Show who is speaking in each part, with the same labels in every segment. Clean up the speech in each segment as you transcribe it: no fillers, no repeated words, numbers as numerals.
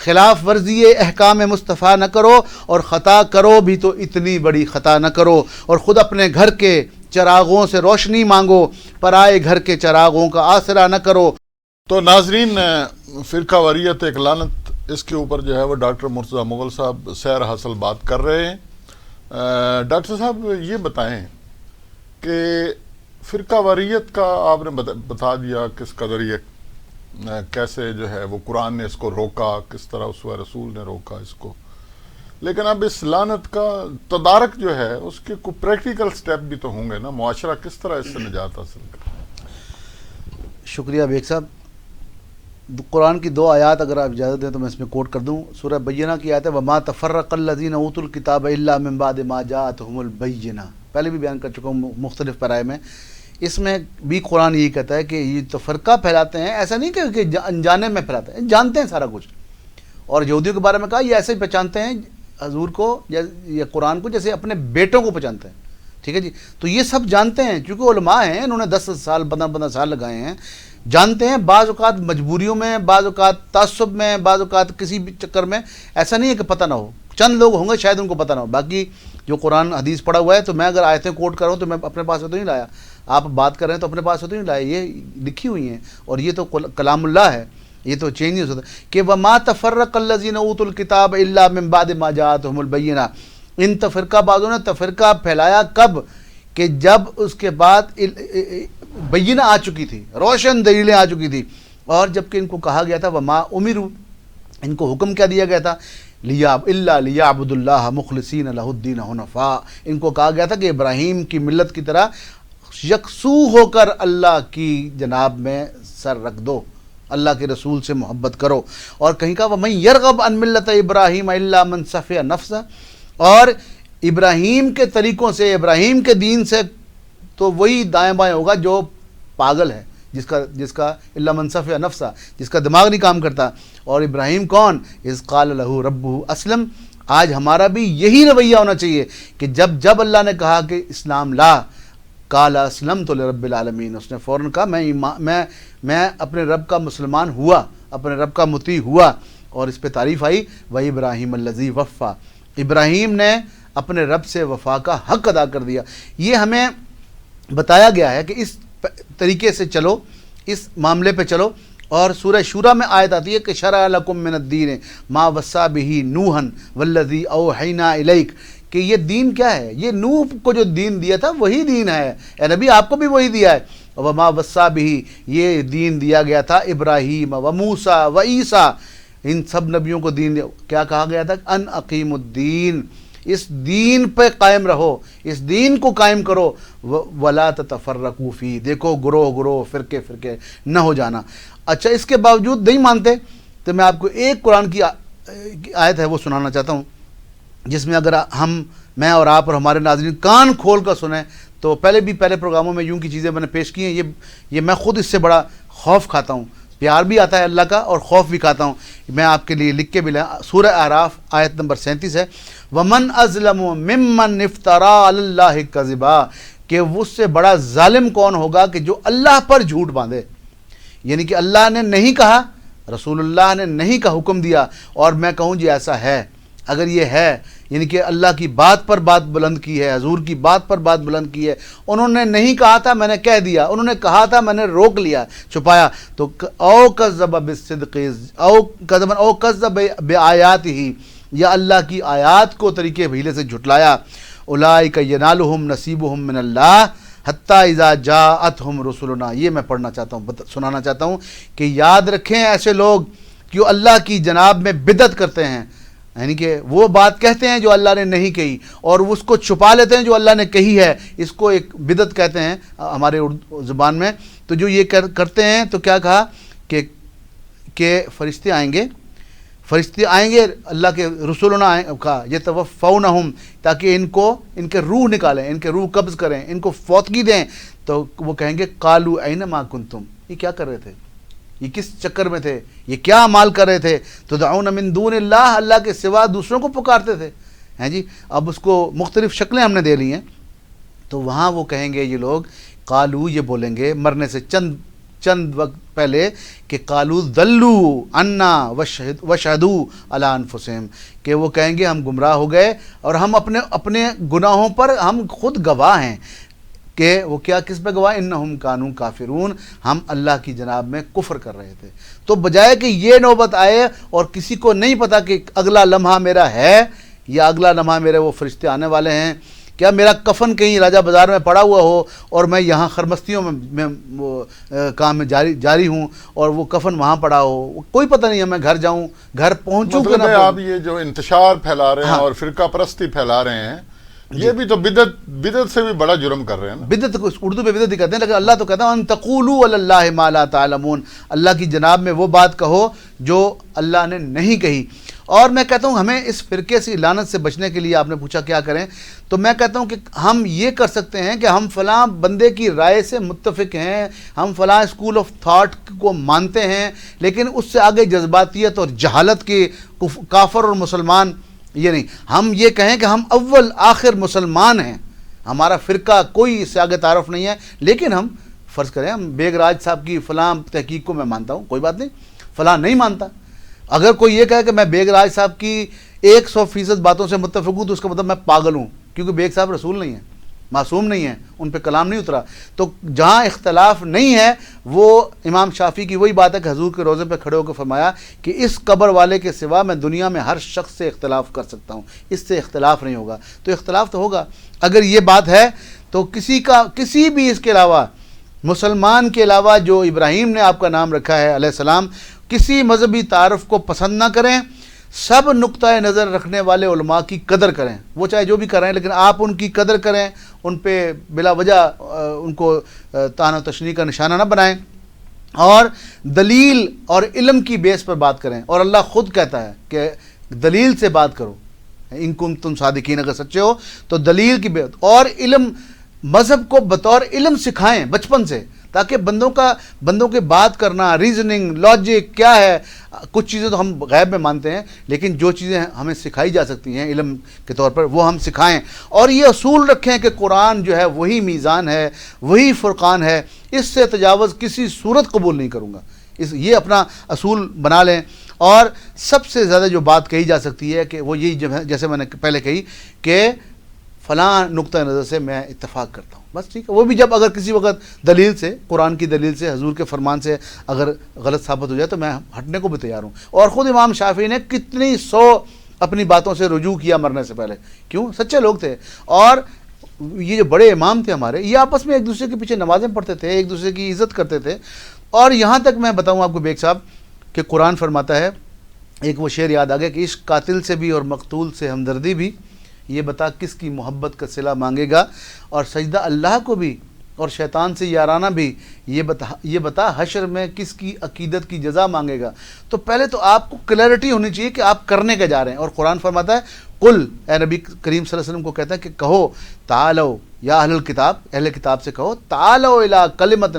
Speaker 1: خلاف ورزی احکام مصطفیٰ نہ کرو، اور خطا کرو بھی تو اتنی بڑی خطا نہ کرو، اور خود اپنے گھر کے چراغوں سے روشنی مانگو، پرائے گھر کے چراغوں کا آسرا نہ کرو۔
Speaker 2: تو ناظرین، فرقہ واریت ایک لعنت، اس کے اوپر جو ہے وہ ڈاکٹر مرتضیٰ مغل صاحب سیر حاصل بات کر رہے ہیں۔ ڈاکٹر صاحب یہ بتائیں کہ فرقہ واریت کا آپ نے بتا دیا کس قدر یہ کیسے جو ہے وہ قرآن نے اس کو روکا، کس طرح اسوہ رسول نے روکا اس کو، لیکن اب اس لعنت کا تدارک جو ہے اس کے کوئی پریکٹیکل سٹیپ بھی تو ہوں گے نا، معاشرہ کس طرح اس سے نجات حاصل کرے؟
Speaker 1: شکریہ بیگ صاحب۔ قرآن کی 2 آیات اگر آپ اجازت دیں تو میں اس میں کوٹ کر دوں۔ سورہ بینہ کی آیت ہے وَمَا تَفَرَّقَ الَّذِينَ أُوتُوا الْكِتَابَ إِلَّا مِن بَعْدِ مَا جَاءَتْهُمُ الْبَيِّنَةُ، پہلے بھی بیان کر چکا ہوں مختلف پیرائے میں۔ اس میں بھی قرآن یہی کہتا ہے کہ یہ تفرقہ پھیلاتے ہیں، ایسا نہیں کہ انجانے میں پھیلاتے ہیں، جانتے ہیں سارا کچھ۔ اور یہودیوں کے بارے میں کہا یہ ایسے ہی پہچانتے ہیں حضور کو یا قرآن کو جیسے اپنے بیٹوں کو پہچانتے ہیں، ٹھیک ہے جی۔ تو یہ سب جانتے ہیں، چونکہ علماء ہیں، انہوں نے 10 سال 15 سال لگائے ہیں، جانتے ہیں۔ بعض اوقات مجبوریوں میں، بعض اوقات تعصب میں، بعض اوقات کسی بھی چکر میں، ایسا نہیں ہے کہ پتہ نہ ہو، چند لوگ ہوں گے شاید ان کو پتہ نہ ہو، باقی جو قرآن حدیث پڑھا ہوا ہے تو میں اگر آیتیں کوٹ کر رہا ہوں تو میں اپنے پاس سے تو نہیں لایا، آپ بات کر رہے ہیں تو اپنے پاس سے تو نہیں لایا، یہ لکھی ہوئی ہیں اور یہ تو کلام اللہ ہے، یہ تو چینج نہیں ہو سکتا کہ وَمَا تَفَرَّقَ الَّذِينَ أُوتُوا الْكِتَابَ إِلَّا مِن بَعْدِ مَا جَاءَتْهُمُ الْبَيِّنَةُ۔ ان تفرقہ بازوں نے تفرقہ پھیلایا کب؟ کہ جب اس کے بعد بینہ آ چکی تھی، روشن دلیلیں آ چکی تھی، اور جب کہ ان کو کہا گیا تھا وما امروا، ان کو حکم کیا دیا گیا تھا الا لیعبدوا اللہ مخلصین لہ الدین حنفاء، ان کو کہا گیا تھا کہ ابراہیم کی ملت کی طرح یکسو ہو کر اللہ کی جناب میں سر رکھ دو، اللہ کے رسول سے محبت کرو۔ اور کہیں کہا ومن یرغب عن ملت ابراہیم الا من صفی نفسہ، اور ابراہیم کے طریقوں سے، ابراہیم کے دین سے تو وہی دائیں بائیں ہوگا جو پاگل ہے، جس کا الا من صفی نفسہ، جس کا دماغ نہیں کام کرتا۔ اور ابراہیم کون؟ اذ قال لہ ربہ اسلم۔ آج ہمارا بھی یہی رویہ ہونا چاہیے کہ جب اللہ نے کہا کہ اسلام لا، قال اسلمت لرب العالمین، اس نے فوراً کہا میں اپنے رب کا مسلمان ہوا، اپنے رب کا مطیع ہوا۔ اور اس پہ تعریف آئی وَإِبْرَاهِيمَ الَّذِي وَفَّى، ابراہیم نے اپنے رب سے وفا کا حق ادا کر دیا۔ یہ ہمیں بتایا گیا ہے کہ اس طریقے سے چلو، اس معاملے پہ چلو۔ اور سورہ شورى میں آیت آتی ہے کہ شرع لکم من الدین ما وصی بہ نوحا والذی اوحینا الیک، کہ یہ دین کیا ہے؟ یہ نوح کو جو دین دیا تھا وہی دین ہے، اے نبی آپ کو بھی وہی دیا ہے۔ وما وصی بہ، یہ دین دیا گیا تھا ابراہیم و موسیٰ و عیسیٰ، ان سب نبیوں کو دین دیا۔ کیا کہا گیا تھا؟ ان اقیم الدین، اس دین پہ قائم رہو، اس دین کو قائم کرو۔ ولا تتفرقوا فی، دیکھو گروہ فرقے نہ ہو جانا۔ اچھا، اس کے باوجود نہیں مانتے تو میں آپ کو ایک قرآن کی آیت ہے وہ سنانا چاہتا ہوں، جس میں اگر میں اور آپ اور ہمارے ناظرین کان کھول کر سنیں تو پہلے پروگراموں میں یوں کی چیزیں میں نے پیش کی ہیں، یہ میں خود اس سے بڑا خوف کھاتا ہوں، پیار بھی آتا ہے اللہ کا اور خوف بھی کھاتا ہوں۔ میں آپ کے لیے لکھ کے بھی لیں، سورہ اعراف آیت نمبر 37 ہے، وَمَنْ أَظْلَمُ مِمَّنْ افْتَرَىٰ عَلَى اللَّهِ كَذِبًا، کہ اس سے بڑا ظالم کون ہوگا کہ جو اللہ پر جھوٹ باندھے، یعنی کہ اللہ نے نہیں کہا، رسول اللہ نے نہیں کا حکم دیا، اور میں کہوں جی ایسا ہے۔ اگر یہ ہے یعنی کہ اللہ کی بات پر بات بلند کی ہے، حضور کی بات پر بات بلند کی ہے، انہوں نے نہیں کہا تھا میں نے کہہ دیا، انہوں نے کہا تھا میں نے روک لیا، چھپایا، تو او کذب بالصدق او کذب بآیاتہ، یا اللہ کی آیات کو طریقے بھیلے سے جھٹلایا۔ اولئک ینالہم نصیبہم من اللہ حتیٰ اذا جاءتہم رسلنا، یہ میں پڑھنا چاہتا ہوں، سنانا چاہتا ہوں کہ یاد رکھیں ایسے لوگ جو اللہ کی جناب میں بدعت کرتے ہیں، یعنی کہ وہ بات کہتے ہیں جو اللہ نے نہیں کہی اور اس کو چھپا لیتے ہیں جو اللہ نے کہی ہے، اس کو ایک بدعت کہتے ہیں ہمارے اردو زبان میں۔ تو جو یہ کرتے ہیں تو کیا کہا کہ فرشتے آئیں گے اللہ کے رسولنا کہا یتوفونہم، تاکہ ان کے روح نکالیں، ان کے روح قبض کریں، ان کو فوتگی دیں۔ تو وہ کہیں گے قالوا این ما کنتم، یہ کیا کر رہے تھے، یہ کس چکر میں تھے، یہ کیا عمال کر رہے تھے، تدعون من دون اللہ، اللہ کے سوا دوسروں کو پکارتے تھے، ہیں جی۔ اب اس کو مختلف شکلیں ہم نے دے لی ہیں، تو وہاں وہ کہیں گے یہ لوگ، قالو، یہ بولیں گے مرنے سے چند چند وقت پہلے کہ قالو ضلوا عنا وشہدوا علی انفسہم، کہ وہ کہیں گے ہم گمراہ ہو گئے اور ہم اپنے گناہوں پر ہم خود گواہ ہیں، کہ وہ کیا کس پہ گواہ؟ انہم کانوا کافرون، ہم اللہ کی جناب میں کفر کر رہے تھے۔ تو بجائے کہ یہ نوبت آئے اور کسی کو نہیں پتا کہ اگلا لمحہ میرا ہے یا اگلا لمحہ میرے وہ فرشتے آنے والے ہیں، کیا میرا کفن کہیں راجہ بازار میں پڑا ہوا ہو اور میں یہاں خرمستیوں میں کام میں جاری ہوں اور وہ کفن وہاں پڑا ہو، کوئی پتہ نہیں ہے، میں گھر جاؤں، گھر پہنچوں کہ
Speaker 2: مطلب ہے
Speaker 1: نہ
Speaker 2: آپ یہ جو انتشار پھیلا رہے ہیں اور فرقہ پرستی پھیلا رہے ہیں، یہ بھی تو بدعت سے بھی بڑا جرم کر رہے ہیں نا۔
Speaker 1: بدعت کو اردو میں بدعت ہی کہتے ہیں، لیکن اللہ تو کہتا ہے ان تقولوا علی اللہ ما لا تعلمون، اللہ کی جناب میں وہ بات کہو جو اللہ نے نہیں کہی۔ اور میں کہتا ہوں ہمیں اس فرقے سے لعنت سے بچنے کے لیے، آپ نے پوچھا کیا کریں، تو میں کہتا ہوں کہ ہم یہ کر سکتے ہیں کہ ہم فلاں بندے کی رائے سے متفق ہیں، ہم فلاں اسکول آف تھاٹ کو مانتے ہیں، لیکن اس سے آگے جذباتیت اور جہالت کے کافر اور مسلمان یہ نہیں، ہم یہ کہیں کہ ہم اول آخر مسلمان ہیں، ہمارا فرقہ کوئی اس سے آگے تعارف نہیں ہے، لیکن ہم فرض کریں ہم بیگ راج صاحب کی فلاں تحقیق کو میں مانتا ہوں، کوئی بات نہیں، فلاں نہیں مانتا۔ اگر کوئی یہ کہے کہ میں بیگ راج صاحب کی 100% باتوں سے متفق ہوں تو اس کا مطلب میں پاگل ہوں، کیونکہ بیگ صاحب رسول نہیں ہیں، معصوم نہیں ہیں، ان پہ کلام نہیں اترا۔ تو جہاں اختلاف نہیں ہے، وہ امام شافعی کی وہی بات ہے کہ حضور کے روضے پہ کھڑے ہو کے فرمایا کہ اس قبر والے کے سوا میں دنیا میں ہر شخص سے اختلاف کر سکتا ہوں، اس سے اختلاف نہیں ہوگا۔ تو اختلاف تو ہوگا، اگر یہ بات ہے تو کسی بھی اس کے علاوہ، مسلمان کے علاوہ جو ابراہیم نے آپ کا نام رکھا ہے علیہ السلام، کسی مذہبی تعارف کو پسند نہ کریں، سب نقطہ نظر رکھنے والے علماء کی قدر کریں، وہ چاہے جو بھی کریں، لیکن آپ ان کی قدر کریں، ان پہ بلا وجہ ان کو طعن و تشنیع کا نشانہ نہ بنائیں، اور دلیل اور علم کی بیس پر بات کریں۔ اور اللہ خود کہتا ہے کہ دلیل سے بات کرو، ان کنتم صادقین، اگر سچے ہو تو دلیل کی بیس اور علم، مذہب کو بطور علم سکھائیں بچپن سے، تاکہ بندوں کے بات کرنا، ریزننگ، لاجک کیا ہے، کچھ چیزیں تو ہم غیب میں مانتے ہیں، لیکن جو چیزیں ہمیں سکھائی جا سکتی ہیں علم کے طور پر وہ ہم سکھائیں، اور یہ اصول رکھیں کہ قرآن جو ہے وہی میزان ہے، وہی فرقان ہے، اس سے تجاوز کسی صورت قبول نہیں کروں گا، یہ اپنا اصول بنا لیں۔ اور سب سے زیادہ جو بات کہی جا سکتی ہے کہ وہ یہی جیسے میں نے پہلے کہی کہ فلاں نقطہ نظر سے میں اتفاق کرتا ہوں، بس ٹھیک ہے، وہ بھی جب اگر کسی وقت دلیل سے، قرآن کی دلیل سے، حضور کے فرمان سے اگر غلط ثابت ہو جائے تو میں ہٹنے کو بھی تیار ہوں۔ اور خود امام شافعی نے کتنی 100 اپنی باتوں سے رجوع کیا مرنے سے پہلے، کیوں؟ سچے لوگ تھے، اور یہ جو بڑے امام تھے ہمارے، یہ آپس میں ایک دوسرے کے پیچھے نمازیں پڑھتے تھے، ایک دوسرے کی عزت کرتے تھے، اور یہاں تک میں بتاؤں آپ کو بیگ صاحب کہ قرآن فرماتا ہے، ایک وہ شعر یاد آ گیا کہ عشق قاتل سے بھی اور مقتول سے ہمدردی بھی، یہ بتا کس کی محبت کا صلہ مانگے گا، اور سجدہ اللہ کو بھی اور شیطان سے یارانہ بھی، یہ بتا حشر میں کس کی عقیدت کی جزا مانگے گا۔ تو پہلے تو آپ کو کلیئرٹی ہونی چاہیے کہ آپ کرنے کے جا رہے ہیں، اور قرآن فرماتا ہے قل، اے نبی کریم صلی اللہ علیہ وسلم کو کہتا ہے کہ کہو تعالو یا اہل الکتاب، اہل کتاب سے کہو تعالو الی کلمۃ،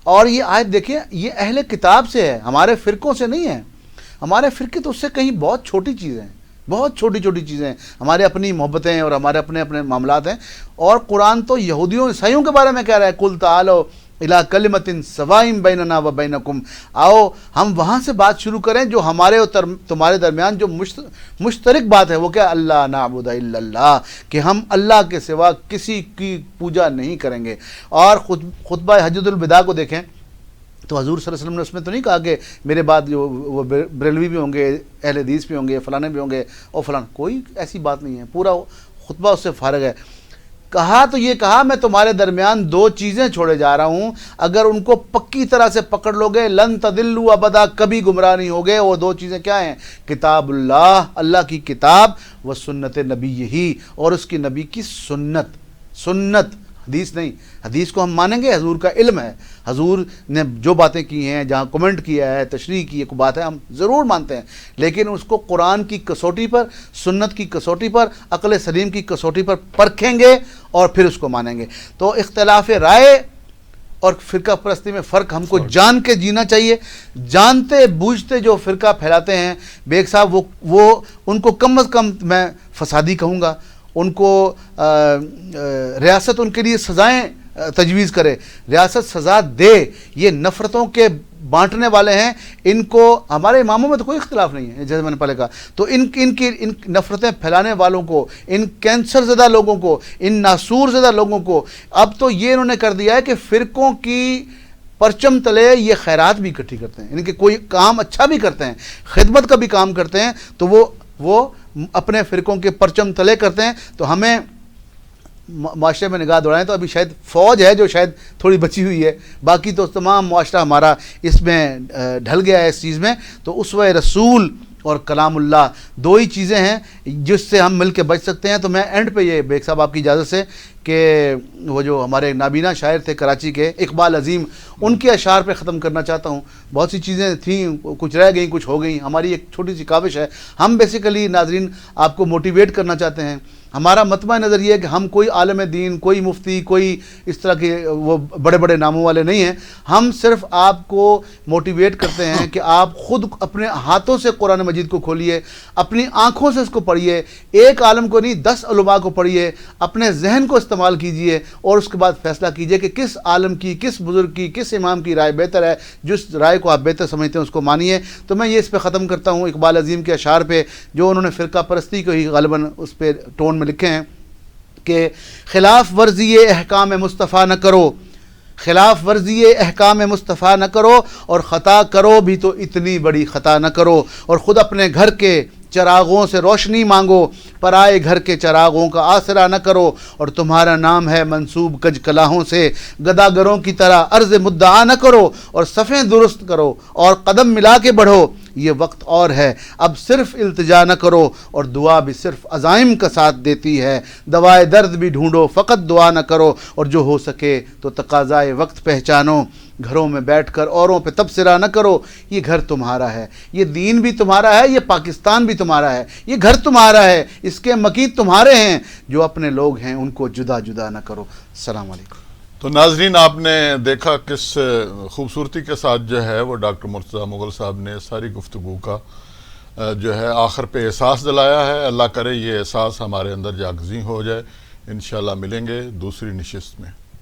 Speaker 1: اور یہ آیت دیکھیں یہ اہل کتاب سے ہے، ہمارے فرقوں سے نہیں ہے، ہمارے فرقے تو اس سے کہیں بہت چھوٹی چیزیں ہیں، بہت چھوٹی چھوٹی چیزیں ہیں، ہمارے اپنی محبتیں اور ہمارے اپنے معاملات ہیں، اور قرآن تو یہودیوں عیسائیوں کے بارے میں کہہ رہا ہے قل تعالو الی کلمۃ سواء بیننا و بینکم، آؤ ہم وہاں سے بات شروع کریں جو ہمارے اور تمہارے درمیان جو مشترک بات ہے، وہ کیا؟ اللہ نعبد الا اللہ، کہ ہم اللہ کے سوا کسی کی پوجا نہیں کریں گے۔ اور خطبہ حجۃ الوداع کو دیکھیں تو حضور صلی اللہ علیہ وسلم نے اس میں تو نہیں کہا کہ میرے بعد جو وہ بریلوی بھی ہوں گے، اہل حدیث بھی ہوں گے، فلانے بھی ہوں گے اور فلاں، کوئی ایسی بات نہیں ہے، پورا خطبہ اس سے فارغ ہے۔ کہا تو یہ کہا میں تمہارے درمیان 2 چیزیں چھوڑے جا رہا ہوں، اگر ان کو پکی طرح سے پکڑ لو گے لن تضلوا ابدا، کبھی گمراہ نہیں ہوگے۔ وہ 2 چیزیں کیا ہیں؟ کتاب اللہ، اللہ کی کتاب، و سنت نبی، یہی اور اس کی نبی کی سنت، حدیث نہیں۔ حدیث کو ہم مانیں گے، حضور کا علم ہے، حضور نے جو باتیں کی ہیں، جہاں کمنٹ کیا ہے، تشریح کی ہے، کوئی بات ہے ہم ضرور مانتے ہیں، لیکن اس کو قرآن کی کسوٹی پر، سنت کی کسوٹی پر، عقل سلیم کی کسوٹی پر پرکھیں گے اور پھر اس کو مانیں گے۔ تو اختلاف رائے اور فرقہ پرستی میں فرق ہم کو جان کے جینا چاہیے۔ جانتے بوجھتے جو فرقہ پھیلاتے ہیں بیگ صاحب، وہ ان کو کم از کم میں فسادی کہوں گا، ان کو ریاست ان کے لیے سزائیں تجویز کرے، ریاست سزا دے۔ یہ نفرتوں کے بانٹنے والے ہیں، ان کو ہمارے اماموں میں تو کوئی اختلاف نہیں ہے جیسے میں نے پہلے کہا، تو ان نفرتیں پھیلانے والوں کو، ان کینسر زدہ لوگوں کو، ان ناسور زدہ لوگوں کو اب تو یہ انہوں نے کر دیا ہے کہ فرقوں کی پرچم تلے یہ خیرات بھی اکٹھی کرتے ہیں، ان کے کوئی کام اچھا بھی کرتے ہیں، خدمت کا بھی کام کرتے ہیں، تو وہ اپنے فرقوں کے پرچم تلے کرتے ہیں۔ تو ہمیں معاشرے میں نگاہ دوڑائیں تو ابھی شاید فوج ہے جو شاید تھوڑی بچی ہوئی ہے، باقی تو تمام معاشرہ ہمارا اس میں ڈھل گیا ہے اس چیز میں۔ تو اسوہ رسول اور کلام اللہ دو ہی چیزیں ہیں جس سے ہم مل کے بچ سکتے ہیں۔ تو میں اینڈ پہ یہ بیگ صاحب آپ کی اجازت سے کہ وہ جو ہمارے نابینا شاعر تھے کراچی کے اقبال عظیم، ان کے اشعار پہ ختم کرنا چاہتا ہوں۔ بہت سی چیزیں تھیں، کچھ رہ گئیں، کچھ ہو گئیں، ہماری ایک چھوٹی سی کاوش ہے۔ ہم بیسیکلی ناظرین آپ کو موٹیویٹ کرنا چاہتے ہیں۔ ہمارا مطمع نظر یہ ہے کہ ہم کوئی عالم دین، کوئی مفتی، کوئی اس طرح کے وہ بڑے بڑے ناموں والے نہیں ہیں۔ ہم صرف آپ کو موٹیویٹ کرتے ہیں کہ آپ خود اپنے ہاتھوں سے قرآن مجید کو کھولیے، اپنی آنکھوں سے اس کو پڑھیے، ایک عالم کو نہیں 10 علماء کو پڑھیے، اپنے ذہن کو استعمال کیجیے اور اس کے بعد فیصلہ کیجیے کہ کس عالم کی، کس بزرگ کی، کس امام کی رائے بہتر ہے۔ جس رائے کو آپ بہتر سمجھتے ہیں اس کو مانیے۔ تو میں یہ اس پہ ختم کرتا ہوں اقبال عظیم کے اشعار پہ جو انہوں نے فرقہ پرستی کو ہی غالباً اس پہ ٹون میں لکھے ہیں کہ خلاف ورزی احکام مصطفیٰ نہ کرو، خلاف ورزی احکام مصطفیٰ نہ کرو، اور خطا کرو بھی تو اتنی بڑی خطا نہ کرو، اور خود اپنے گھر کے چراغوں سے روشنی مانگو، پرائے گھر کے چراغوں کا آسرا نہ کرو، اور تمہارا نام ہے منسوب کج کلاہوں سے، گداگروں کی طرح عرض مدعا نہ کرو، اور صفیں درست کرو اور قدم ملا کے بڑھو، یہ وقت اور ہے اب صرف التجا نہ کرو، اور دعا بھی صرف عزائم کا ساتھ دیتی ہے، دوائے درد بھی ڈھونڈو فقط دعا نہ کرو، اور جو ہو سکے تو تقاضائے وقت پہچانو، گھروں میں بیٹھ کر اوروں پہ تبصرہ نہ کرو، یہ گھر تمہارا ہے، یہ دین بھی تمہارا ہے، یہ پاکستان بھی تمہارا ہے، یہ گھر تمہارا ہے، اس کے مقید تمہارے ہیں، جو اپنے لوگ ہیں ان کو جدا جدا نہ کرو۔ السلام علیکم۔
Speaker 2: تو ناظرین آپ نے دیکھا کس خوبصورتی کے ساتھ جو ہے وہ ڈاکٹر مرتضیٰ مغل صاحب نے ساری گفتگو کا جو ہے آخر پہ احساس دلایا ہے۔ اللہ کرے یہ احساس ہمارے اندر جاگزیں ہو جائے۔ انشاءاللہ ملیں گے دوسری نشست میں۔